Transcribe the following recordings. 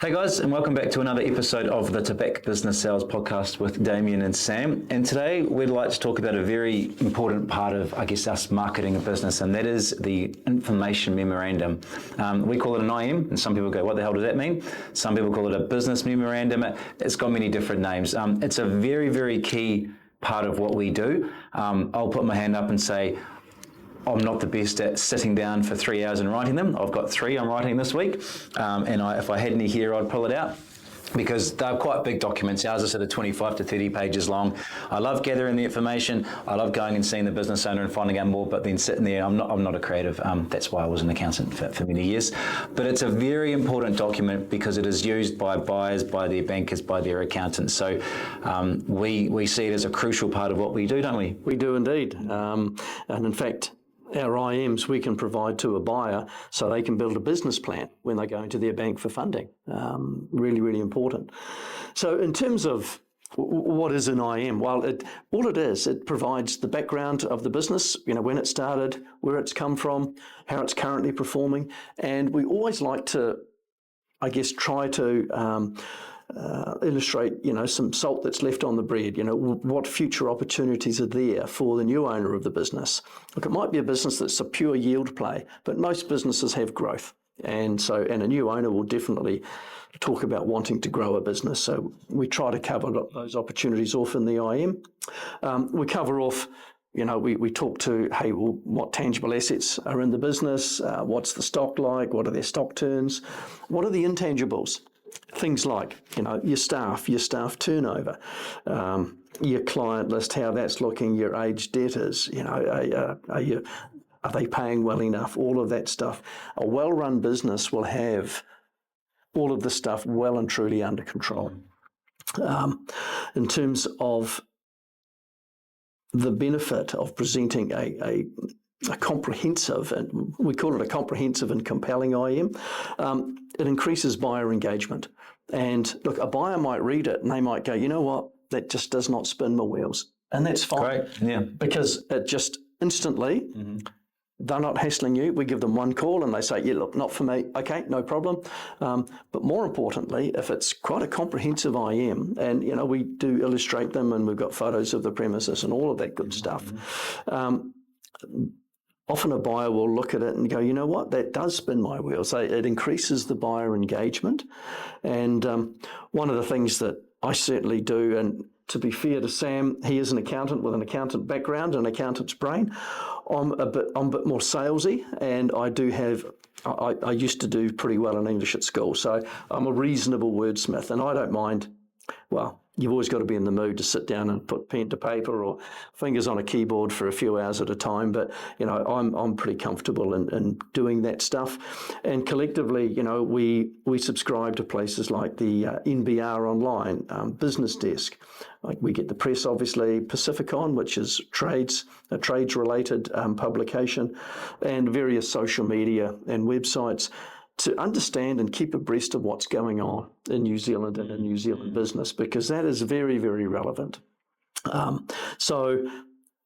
Hey guys, and welcome back to another episode of the Tobacco Business Sales Podcast with Damien and Sam. And today we'd like to talk about a very important part of, us marketing a business, and that is the Information Memorandum. We call it an IM, and some people go, what the hell does that mean? Some people call it a Business Memorandum. It's got many different names. It's a very, very key part of what we do. I'll put my hand up and say, I'm not the best at sitting down for 3 hours and writing them. I've got 3 I'm writing this week. If I had any here, I'd pull it out because they're quite big documents. Ours are sort of 25 to 30 pages long. I love gathering the information. I love going and seeing the business owner and finding out more, but then sitting there, I'm not a creative. That's why I was an accountant for many years. But it's a very important document because it is used by buyers, by their bankers, by their accountants. So we see it as a crucial part of what we do, don't we? We do indeed. And in fact, our IMs we can provide to a buyer so they can build a business plan when they go into their bank for funding. Really, really important. So in terms of what is an IM? Well, all it is, it provides the background of the business, when it started, where it's come from, how it's currently performing. And we always like to, try to illustrate, some salt that's left on the bread, what future opportunities are there for the new owner of the business. Look, it might be a business that's a pure yield play, but most businesses have growth. And a new owner will definitely talk about wanting to grow a business. So we try to cover those opportunities off in the IM. We cover off, we talk to, what tangible assets are in the business? What's the stock like? What are their stock turns? What are the intangibles? Things like, your staff turnover, your client list, how that's looking, your aged debtors, are they paying well enough? All of that stuff. A well-run business will have all of the stuff well and truly under control. In terms of the benefit of presenting a comprehensive, and we call it a comprehensive and compelling IM, it increases buyer engagement. And look, a buyer might read it and they might go, you know what, that just does not spin my wheels. And that's fine. Great. Yeah. Because it just instantly, they're not hassling you. We give them one call and they say, yeah, look, not for me. Okay, no problem. But more importantly, if it's quite a comprehensive IM, and, we do illustrate them and we've got photos of the premises and all of that good stuff, often a buyer will look at it and go, you know what, that does spin my wheels. It increases the buyer engagement. And one of the things that I certainly do, and to be fair to Sam, he is an accountant with an accountant background, an accountant's brain. I'm a bit more salesy, and I used to do pretty well in English at school. So I'm a reasonable wordsmith, and I don't mind, you've always got to be in the mood to sit down and put pen to paper or fingers on a keyboard for a few hours at a time. But, I'm pretty comfortable in doing that stuff. And collectively, we subscribe to places like the NBR Online, Business Desk. Like we get the press, obviously, Pacificon, which is a trades-related publication, and various social media and websites, to understand and keep abreast of what's going on in New Zealand and in New Zealand business, because that is very, very relevant. So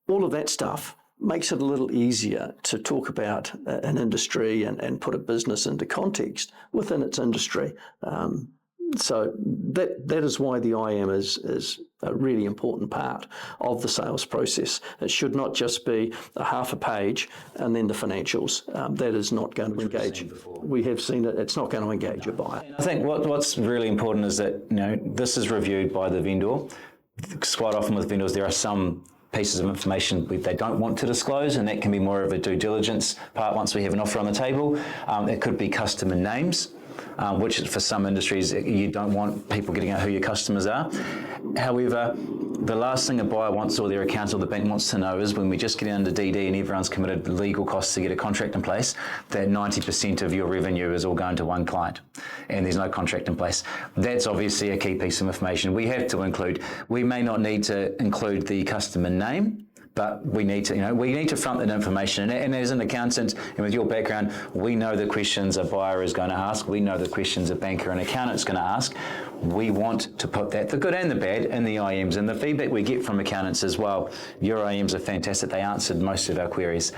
all of that stuff makes it a little easier to talk about an industry and put a business into context within its industry. So that is why the IM is a really important part of the sales process. It should not just be a half a page and then the financials. That is not going to engage. We have seen it. It's not going to engage a buyer. I think what's really important is that this is reviewed by the vendor. Because quite often with vendors, there are some pieces of information they don't want to disclose, and that can be more of a due diligence part once we have an offer on the table. It could be customer names. Which for some industries, you don't want people getting out who your customers are. However, the last thing a buyer wants or their accountant or the bank wants to know is when we just get into DD and everyone's committed legal costs to get a contract in place, that 90% of your revenue is all going to one client and there's no contract in place. That's obviously a key piece of information we have to include. We may not need to include the customer name, but we need to front that information. And as an accountant, and with your background, we know the questions a buyer is going to ask. We know the questions a banker and accountant is going to ask. we want to put that, the good and the bad, in the IMs. And the feedback we get from accountants as well, your IMs are fantastic. They answered most of our queries.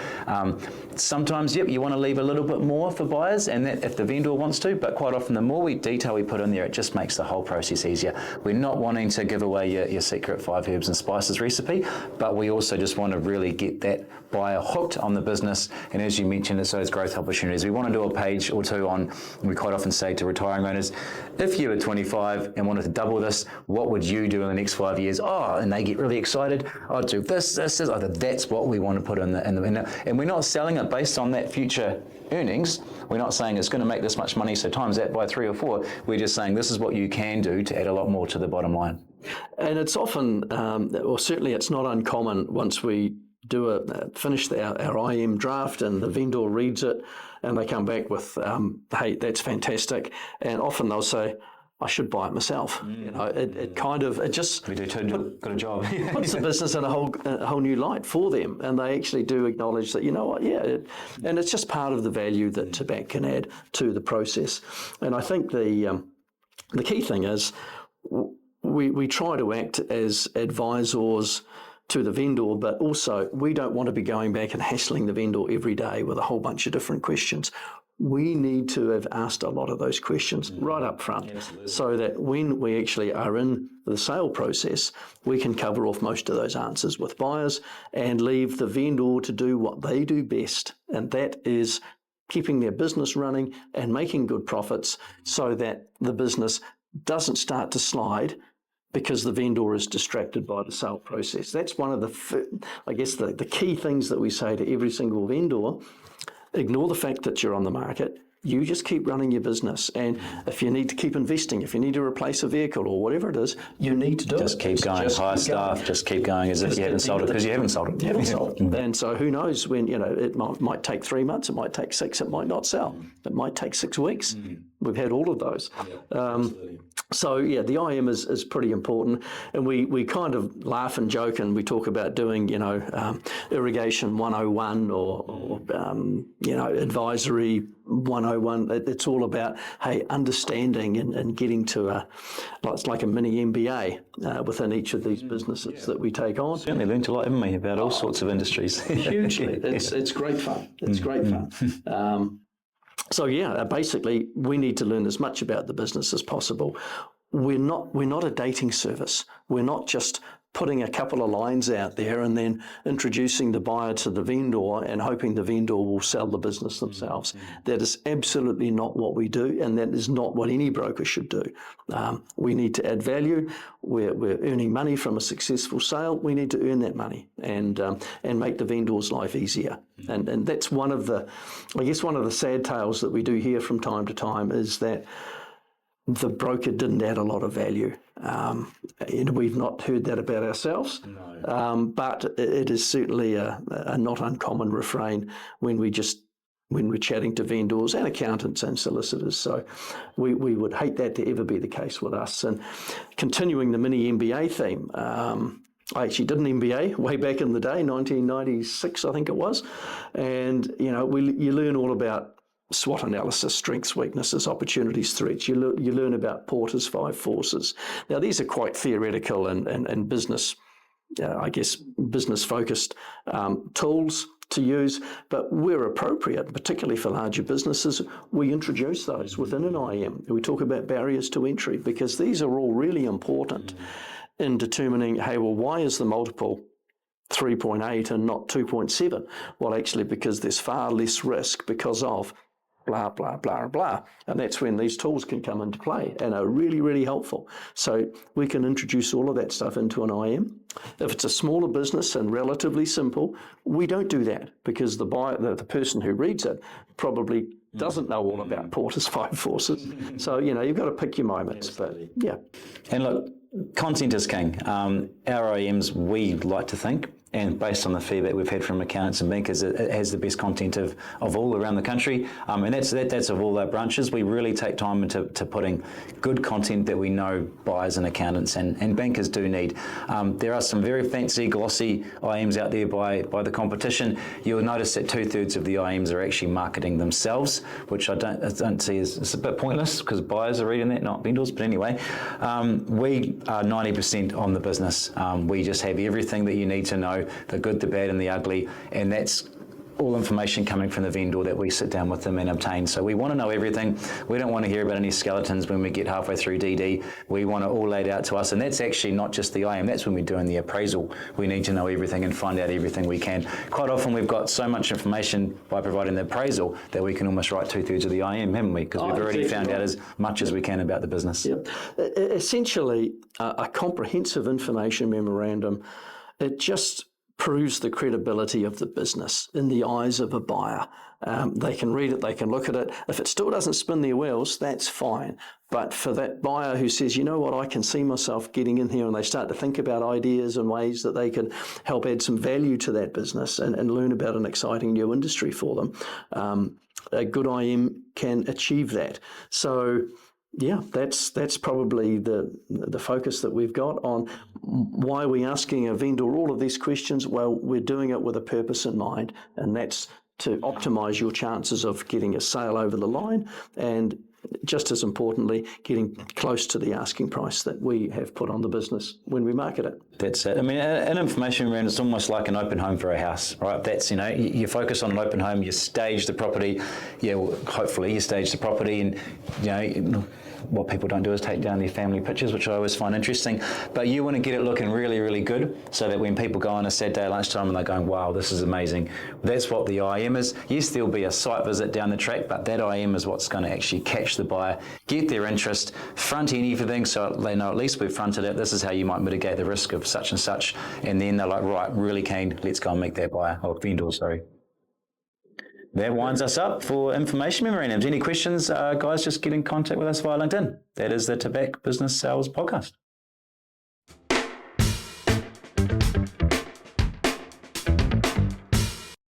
Sometimes, you want to leave a little bit more for buyers, and that if the vendor wants to, but quite often the more detail we put in there, it just makes the whole process easier. We're not wanting to give away your secret 5 herbs and spices recipe, but we also just want to really get that buyer hooked on the business. And as you mentioned, it's those growth opportunities. We want to do a page or two on, we quite often say to retiring owners, if you were 25 and wanted to double this, what would you do in the next 5 years? Oh, and they get really excited. I'd do this. That's what we want to put in the and we're not selling it based on that future earnings. We're not saying it's going to make this much money, so times that by 3 or 4. We're just saying this is what you can do to add a lot more to the bottom line. And it's often, or certainly it's not uncommon, once we finish our IM draft and the vendor reads it and they come back with, hey, that's fantastic. And often they'll say, I should buy it myself. It just... We do too, got a job. puts the business in a whole new light for them. And they actually do acknowledge that, and it's just part of the value that Tobacco can add to the process. And I think the key thing is we try to act as advisors to the vendor, but also we don't want to be going back and hassling the vendor every day with a whole bunch of different questions. We need to have asked a lot of those questions right up front. Absolutely. So that when we actually are in the sale process, we can cover off most of those answers with buyers and leave the vendor to do what they do best, and that is keeping their business running and making good profits so that the business doesn't start to slide because the vendor is distracted by the sale process. That's one of the key things that we say to every single vendor. Ignore the fact that you're on the market. You just keep running your business. And if you need to keep investing, if you need to replace a vehicle or whatever it is, you need to do it. Just keep going, hire staff, just keep going as if you haven't sold it, because you haven't sold it. You haven't sold it. And so who knows when, it might take 3 months, it might take 6, it might not sell. It might take 6 weeks. We've had all of those. So the IM is pretty important, and we kind of laugh and joke and we talk about doing irrigation 101 or advisory 101. It's all about understanding and getting to it's like a mini MBA within each of these businesses that we take on. Certainly learned a lot, haven't we, about all sorts of industries. Hugely. It's great fun. It's great fun. Basically, we need to learn as much about the business as possible. We're not a dating service. We're not just putting a couple of lines out there and then introducing the buyer to the vendor and hoping the vendor will sell the business themselves. That is absolutely not what we do, and that is not what any broker should do. We need to add value. We're earning money from a successful sale. We need to earn that money and make the vendor's life easier. And that's one of the sad tales that we do hear from time to time is that the broker didn't add a lot of value. We've not heard that about ourselves, but it is certainly a not uncommon refrain when we're chatting to vendors and accountants and solicitors. So we would hate that to ever be the case with us. And continuing the mini MBA theme, I actually did an MBA way back in the day, 1996, I think it was. And, you learn all about SWOT analysis, strengths, weaknesses, opportunities, threats. You learn about Porter's 5 forces. Now, these are quite theoretical and business, business-focused tools to use, but where appropriate, particularly for larger businesses, we introduce those within an IM. We talk about barriers to entry because these are all really important in determining, why is the multiple 3.8 and not 2.7? Well, actually, because there's far less risk because of blah, blah, blah, blah. And that's when these tools can come into play and are really, really helpful. So we can introduce all of that stuff into an IM. If it's a smaller business and relatively simple, we don't do that because the person who reads it probably doesn't know all about Porter's 5 forces. So, you've got to pick your moments. Absolutely. But, yeah. And look, content is king. Our IMs, we like to think, and based on the feedback we've had from accountants and bankers, it has the best content of all around the country. And that's of all our branches. We really take time into putting good content that we know buyers and accountants and bankers do need. There are some very fancy, glossy IMs out there by the competition. You'll notice that 2/3 of the IMs are actually marketing themselves, which I don't see as a bit pointless because buyers are reading that, not vendors. But anyway, we are 90% on the business. We just have everything that you need to know, the good, the bad and the ugly, and that's all information coming from the vendor that we sit down with them and obtain. So we want to know everything. We don't want to hear about any skeletons when we get halfway through DD. We want it all laid out to us, and that's actually not just the IM, that's when we're doing the appraisal. We need to know everything and find out everything we can. Quite often we've got so much information by providing the appraisal that we can almost write 2/3 of the IM, haven't we? Because we've already found out as much as we can about the business. Yep. Essentially, a comprehensive information memorandum, it just proves the credibility of the business in the eyes of a buyer. They can read it, they can look at it. If it still doesn't spin their wheels, that's fine. But for that buyer who says, you know what, I can see myself getting in here, and they start to think about ideas and ways that they can help add some value to that business and learn about an exciting new industry for them, a good IM can achieve that. So yeah, that's probably the focus that we've got on why are we asking a vendor all of these questions. Well, we're doing it with a purpose in mind, and that's to optimize your chances of getting a sale over the line, and just as importantly, getting close to the asking price that we have put on the business when we market it. That's it. I mean, an information memorandum is almost like an open home for a house, right? That's, you focus on an open home, you stage the property, hopefully you stage the property, and, what people don't do is take down their family pictures, which I always find interesting. But you want to get it looking really, really good so that when people go on a Saturday lunchtime and they're going, wow, this is amazing. That's what the IM is. Yes, there'll be a site visit down the track, but that IM is what's going to actually catch the buyer, get their interest, front end everything so they know at least we've fronted it. This is how you might mitigate the risk of such and such. And then they're like, right, really keen, let's go and make that buyer, or vendor, sorry. That winds us up for information memorandums. Any questions, guys, just get in contact with us via LinkedIn. That is the TBS Business Sales Podcast.